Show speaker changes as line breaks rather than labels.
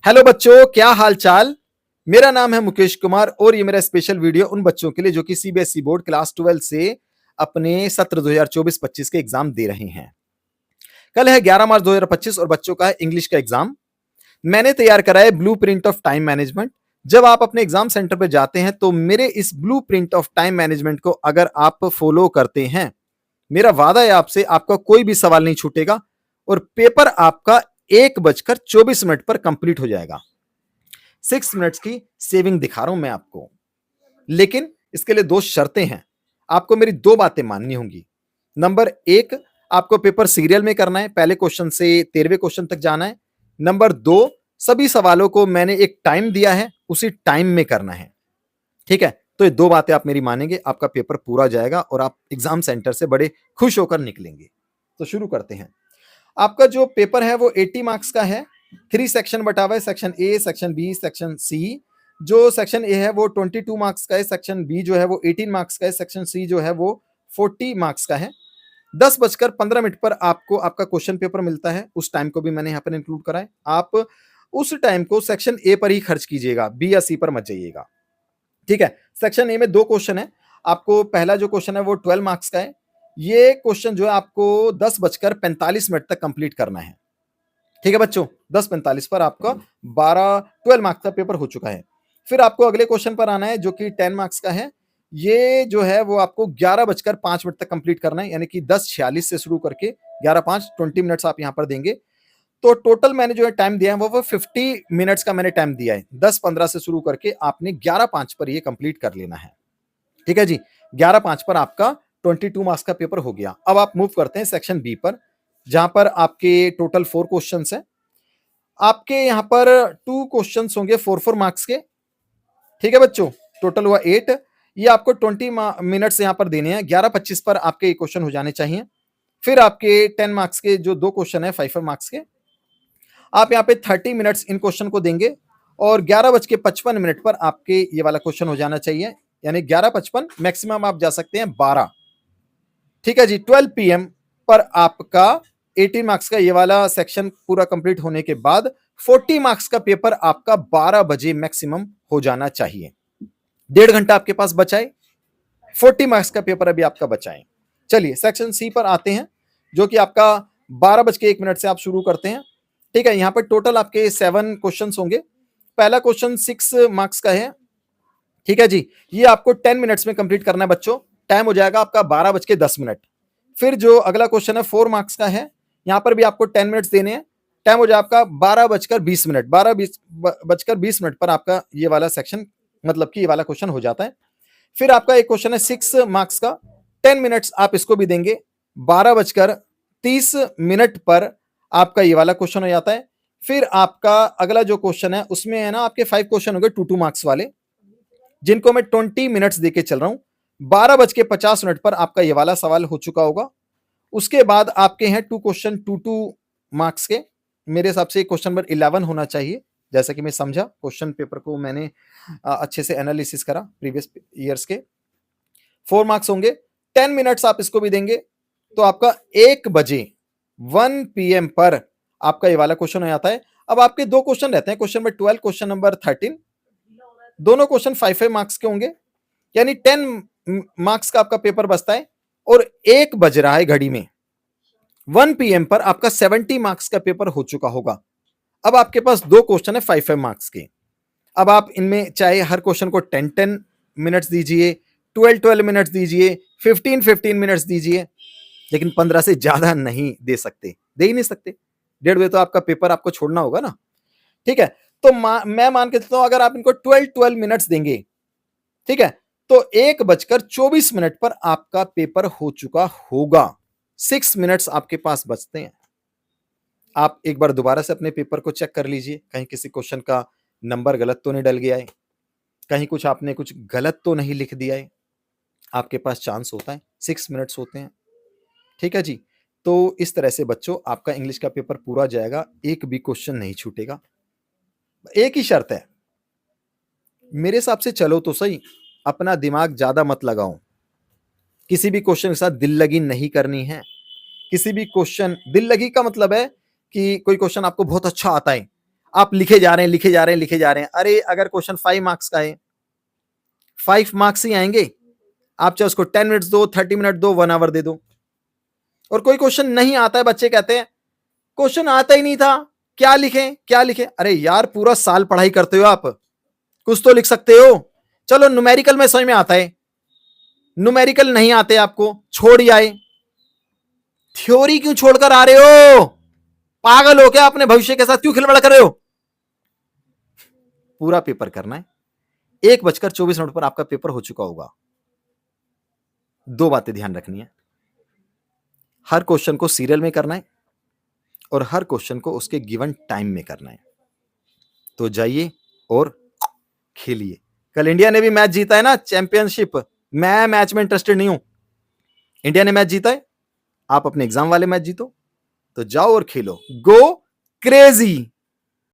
Hello बच्चों, क्या हाल चाल। मेरा नाम है मुकेश कुमार और ये मेरा स्पेशल वीडियो उन बच्चों के लिए जो कि सीबीएसई बोर्ड क्लास 12 से अपने सत्र 2024-25 के एग्जाम दे रहे हैं। कल है 11 मार्च 2025 और बच्चों का है इंग्लिश का एग्जाम। मैंने तैयार करा है blue print of time management. जब आप अपने एग्जाम सेंटर पर जाते हैं तो मेरे इस blue print of time management को अगर आप फॉलो करते हैं, मेरा वादा है आपसे, आपका कोई भी सवाल नहीं छूटेगा और पेपर आपका 1:24 पर कंप्लीट हो जाएगा। 6 मिनट्स की सेविंग दिखा रहा हूं मैं आपको, लेकिन इसके लिए 2 शर्तें हैं। आपको मेरी 2 बातें माननी होंगी। नंबर 1, आपको पेपर सीरियल में करना है, पहले क्वेश्चन से 13वें क्वेश्चन तक जाना है। नंबर 2, सभी सवालों को मैंने एक टाइम दिया है, उसी टाइम में करना है। ठीक है, तो ये 2 बातें आप मेरी मानेंगे, आपका पेपर पूरा जाएगा और आप एग्जाम सेंटर से बड़े खुश होकर निकलेंगे। तो शुरू करते हैं। आपका जो पेपर है वो 80 मार्क्स का है। 3 सेक्शन बटा हुआ है, section A, section B, section C. जो सेक्शन ए है वो 22 मार्क्स का है, सेक्शन बी जो है वो 18 मार्क्स का है, सेक्शन सी जो है वो 40 मार्क्स का है। 10:15 पर आपको आपका क्वेश्चन पेपर मिलता है, उस टाइम को भी मैंने यहाँ पर इंक्लूड करा है। आप उस टाइम को सेक्शन ए पर ही खर्च कीजिएगा, बी या सी पर मत जाइएगा। ठीक है, सेक्शन ए में 2 क्वेश्चन है। आपको पहला जो क्वेश्चन है वो 12 मार्क्स का है। ये क्वेश्चन जो है आपको 10:45 तक कंप्लीट करना है। ठीक है बच्चोमिनट, 10:45 पर आपका 12 मार्क्स का पेपर हो चुका है। फिर आपको अगले क्वेश्चन पर आना है जो कि 10 मार्क्स का है। ये जो है वो आपको 11:05 तक कंप्लीट करना है, यानी कि 10:46 से शुरू करके 11:05 20 मिनट्स आप यहां पर देंगे। तो टोटल मैंने जो है टाइम दिया है वो 50 मिनट्स का मैंने टाइम दिया है। 10:15 से शुरू करके आपने 11:05 पर ये कंप्लीट कर लेना है। ठीक है जी, 11:05 पर आपका 22 मार्क्स का पेपर हो गया। अब आप मूव करते हैं सेक्शन बी पर, जहां पर आपके टोटल 4 क्वेश्चंस हैं। आपके यहां पर 2 क्वेश्चंस होंगे 4 मार्क्स के। ठीक है बच्चों, टोटल हुआ 8। ये आपको 20 मिनट्स यहां पर देने हैं। 11:25 पर आपके क्वेश्चन हो जाने चाहिए। फिर आपके 10 मार्क्स के जो 2 क्वेश्चन है 5 मार्क्स के, आप यहाँ पे 30 मिनट्स इन क्वेश्चन को देंगे और 11:55 पर आपके ये वाला क्वेश्चन हो जाना चाहिए, यानी 11:55, मैक्सिमम आप जा सकते हैं 12। ठीक है जी, 12 PM पर आपका 18 मार्क्स का ये वाला सेक्शन पूरा कंप्लीट होने के बाद 40 मार्क्स का पेपर आपका 12 बजे मैक्सिमम हो जाना चाहिए। 1.5 घंटा आपके पास बचा है, 40 मार्क्स का पेपर अभी आपका बचा है। चलिए सेक्शन सी पर आते हैं, जो कि आपका 12:01 से आप शुरू करते हैं। ठीक है, यहां पर टोटल आपके 7 क्वेश्चन होंगे। पहला क्वेश्चन 6 मार्क्स का है। ठीक है जी, ये आपको 10 मिनट्स में कंप्लीट करना है बच्चों। टाइम हो जाएगा आपका 12:10। फिर जो अगला क्वेश्चन है 4 मार्क्स का है, यहां पर भी आपको 10 मिनट्स देने हैं। टाइम हो जाएगा आपका 12:20। 12:20 पर आपका ये वाला सेक्शन, मतलब कि ये वाला क्वेश्चन हो जाता है। फिर आपका एक क्वेश्चन है 6 मार्क्स का, 10 मिनट्स आप इसको भी देंगे। 12:30 पर आपका ये वाला क्वेश्चन हो जाता है। फिर आपका अगला जो क्वेश्चन है उसमें है ना आपके 5 क्वेश्चन हो गए 2 मार्क्स वाले, जिनको मैं 20 मिनट्स देके चल रहा हूं। 12:50 पर आपका ये वाला सवाल हो चुका होगा। उसके बाद आपके हैं 2 क्वेश्चन 2 मार्क्स के। मेरे हिसाब से क्वेश्चन नंबर 11 होना चाहिए, जैसा कि मैं समझा। क्वेश्चन पेपर को मैंने अच्छे से एनालिसिस करा प्रीवियस ईयर्स के। 4 मार्क्स होंगे, 10 मिनट्स आप इसको भी देंगे तो आपका 1 बजे 1 PM पर आपका ये वाला क्वेश्चन हो जाता है। अब आपके 2 क्वेश्चन रहते हैं, क्वेश्चन नंबर 12, क्वेश्चन नंबर 13। दोनों क्वेश्चन 5 मार्क्स के होंगे, यानी 10 मार्क्स का आपका पेपर बचता है। और 1 बज रहा है घड़ी में, 1 PM पर आपका 70 मार्क्स का पेपर हो चुका होगा। अब आपके पास 2 क्वेश्चन है 5 मार्क्स के। अब आप इनमें चाहे हर क्वेश्चन को 10 मिनट्स दीजिए, 12 मिनट्स दीजिए, 15 मिनट्स दीजिए, लेकिन 15 से ज्यादा नहीं दे सकते, दे ही नहीं सकते। 1:30 बजे तो आपका पेपर आपको छोड़ना होगा ना। ठीक है, तो मैं मान के चलता हूं अगर आप इनको 12 मिनट्स देंगे, ठीक है, तो 1:24 पर आपका पेपर हो चुका होगा। 6 मिनट्स आपके पास बचते हैं। आप एक बार दोबारा से अपने पेपर को चेक कर लीजिए, कहीं किसी क्वेश्चन का नंबर गलत तो नहीं डल गया है, कहीं कुछ आपने कुछ गलत तो नहीं लिख दिया है। आपके पास चांस होता है, 6 मिनट्स होते हैं। ठीक है जी, तो इस तरह से बच्चों आपका इंग्लिश का पेपर पूरा जाएगा, एक भी क्वेश्चन नहीं छूटेगा। एक ही शर्त है, मेरे हिसाब से चलो तो सही, अपना दिमाग ज्यादा मत लगाओ। किसी भी क्वेश्चन के साथ दिल लगी नहीं करनी है। किसी भी क्वेश्चन, दिल लगी का मतलब है कि कोई क्वेश्चन आपको बहुत अच्छा आता है, आप लिखे जा रहे हैं, लिखे जा रहे हैं, लिखे जा रहे हैं। अरे अगर क्वेश्चन 5 मार्क्स का है, 5 मार्क्स ही आएंगे। आप चाहे उसको 10 मिनट्स दो, 30 मिनट दो, 1 आवर दे दो। और कोई क्वेश्चन नहीं आता है, बच्चे कहते हैं क्वेश्चन आता ही नहीं था, क्या लिखें क्या लिखें। अरे यार पूरा साल पढ़ाई करते हो आप, कुछ तो लिख सकते हो। चलो न्यूमेरिकल में समझ में आता है, न्यूमेरिकल नहीं आते आपको, छोड़ ही आए। थ्योरी क्यों छोड़कर आ रहे हो? पागल हो क्या? अपने भविष्य के साथ क्यों खिलवाड़ कर रहे हो? पूरा पेपर करना है। 1:24 पर आपका पेपर हो चुका होगा। 2 बातें ध्यान रखनी है, हर क्वेश्चन को सीरियल में करना है और हर क्वेश्चन को उसके गिवन टाइम में करना है। तो जाइए और खेलिए। कल इंडिया ने भी मैच जीता है ना, चैंपियनशिप। मैं मैच में इंटरेस्टेड नहीं हूं, इंडिया ने मैच जीता है, आप अपने एग्जाम वाले मैच जीतो। तो जाओ और खेलो, गो क्रेजी।